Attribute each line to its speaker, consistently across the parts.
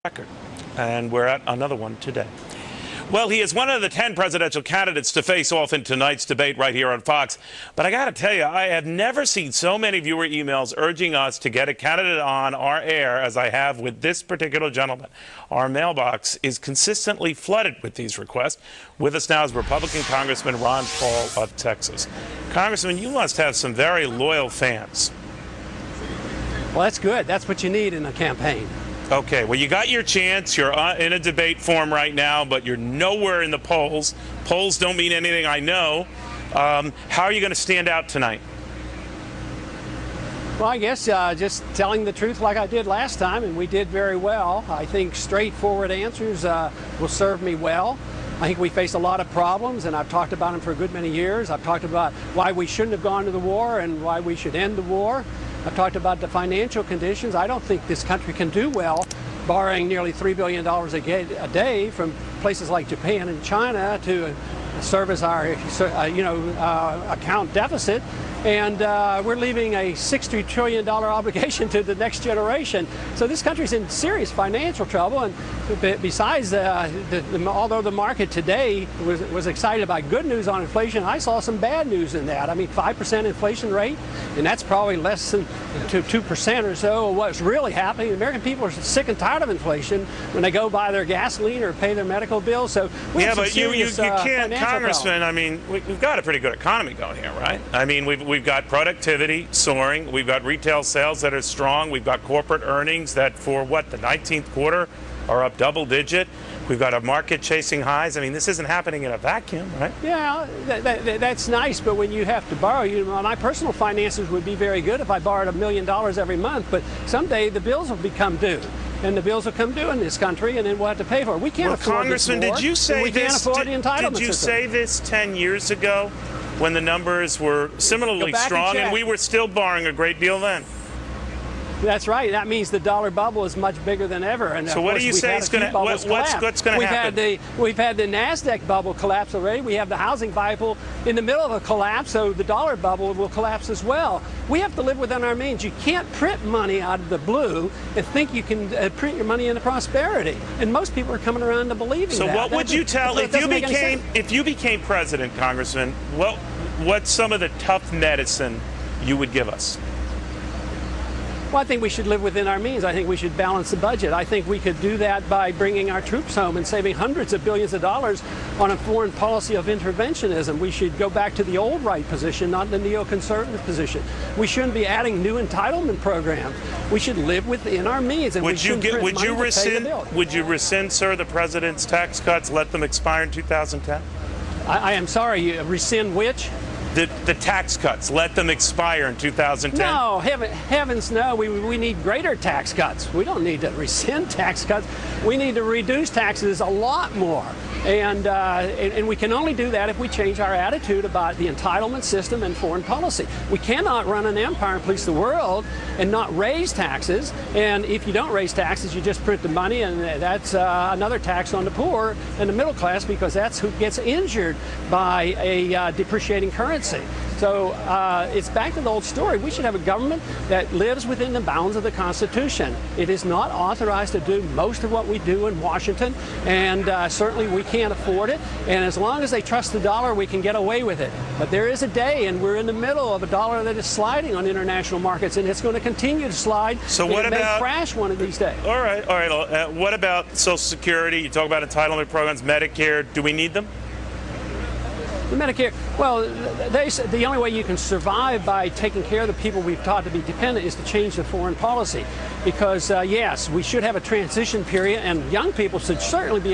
Speaker 1: record. And we're at another one today. Well, he is one of the 10 presidential candidates to face off in tonight's debate right here on Fox. But I got to tell you, I have never seen so many viewer emails urging us to get a candidate on our air as I have with this particular gentleman. Our mailbox is consistently flooded with these requests. With us now is Republican Congressman Ron Paul of Texas. Congressman, you must have some very loyal fans.
Speaker 2: Well, that's good. That's what you need in a campaign.
Speaker 1: Okay, well, you got your chance. You're in a debate form right now, but you're nowhere in the polls. Polls don't mean anything, I know. How are you going to stand out tonight?
Speaker 2: Well, I guess just telling the truth like I did last time, and we did very well. I think straightforward answers will serve me well. I think we face a lot of problems, and I've talked about them for a good many years. I've talked about why we shouldn't have gone to the war and why we should end the war. I've talked about the financial conditions. I don't think this country can do well borrowing nearly $3 billion a day from places like Japan and China to service our account deficit. And we're leaving a $60 trillion obligation to the next generation. So this country's in serious financial trouble. And besides, although the market today was excited about good news on inflation, I saw some bad news in that. I mean, 5% inflation rate, and that's probably less than 2% or so of what's really happening. American people are sick and tired of inflation when they go buy their gasoline or pay their medical bills. So we have some serious,
Speaker 1: you can't, Congressman.
Speaker 2: problems.
Speaker 1: I mean, we've got a pretty good economy going here, right? I mean, we've got productivity soaring. We've got retail sales that are strong. We've got corporate earnings that for what, the 19th quarter are up double digit. We've got a market chasing highs. I mean, this isn't happening in a vacuum, right?
Speaker 2: Yeah, that's nice, but when you have to borrow, my personal finances would be very good if I borrowed $1 million every month, but someday the bills will become due. And the bills will come due in this country, and then we'll have to pay for it. We can't afford
Speaker 1: Congressman,
Speaker 2: this war,
Speaker 1: did you say
Speaker 2: we can't afford the entitlement
Speaker 1: Did you
Speaker 2: system.
Speaker 1: say this 10 years ago when the numbers were similarly strong and we were still borrowing a great deal then?
Speaker 2: That's right. That means the dollar bubble is much bigger than ever. And
Speaker 1: so what do you say is going to what's going to happen?
Speaker 2: We've had the NASDAQ bubble collapse already. We have the housing bubble in the middle of a collapse, so the dollar bubble will collapse as well. We have to live within our means. You can't print money out of the blue and think you can print your money into prosperity. And most people are coming around to believing that.
Speaker 1: So what would you tell if you became president, Congressman? What's some of the tough medicine you would give us?
Speaker 2: Well, I think we should live within our means. I think we should balance the budget. I think we could do that by bringing our troops home and saving hundreds of billions of dollars on a foreign policy of interventionism. We should go back to the old right position, not the neoconservative position. We shouldn't be adding new entitlement programs. We should live within our means. And would you
Speaker 1: rescind, sir, the president's tax cuts, let them expire in 2010?
Speaker 2: I am sorry, rescind which?
Speaker 1: The tax cuts, let them expire in 2010?
Speaker 2: No, heavens no. We need greater tax cuts. We don't need to rescind tax cuts. We need to reduce taxes a lot more. And we can only do that if we change our attitude about the entitlement system and foreign policy. We cannot run an empire and police the world and not raise taxes. And if you don't raise taxes, you just print the money, and that's another tax on the poor and the middle class, because that's who gets injured by a depreciating currency. So it's back to the old story. We should have a government that lives within the bounds of the Constitution. It is not authorized to do most of what we do in Washington, and certainly we can't afford it. And as long as they trust the dollar, we can get away with it. But there is a day, and we're in the middle of a dollar that is sliding on international markets, and it's going to continue to slide.
Speaker 1: So what about?
Speaker 2: It may crash one of these days.
Speaker 1: All right. What about Social Security? You talk about entitlement programs, Medicare. Do we need them?
Speaker 2: The Medicare, well, the only way you can survive by taking care of the people we've taught to be dependent is to change the foreign policy. Because, yes, we should have a transition period, and young people should certainly be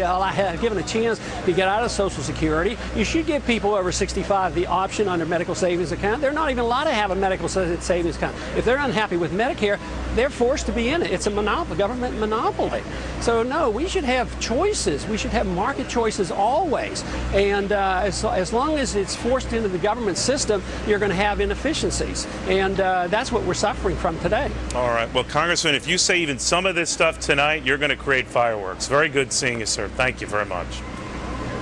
Speaker 2: given a chance to get out of Social Security. You should give people over 65 the option on their medical savings account. They're not even allowed to have a medical savings account. If they're unhappy with Medicare, they're forced to be in it. It's a monopoly, government monopoly. So, no, we should have choices. We should have market choices always. And as long as it's forced into the government system, you're going to have inefficiencies. And that's what we're suffering from today.
Speaker 1: All right. Well, Congressman, if you say even some of this stuff tonight, you're going to create fireworks. Very good seeing you, sir. Thank you very much.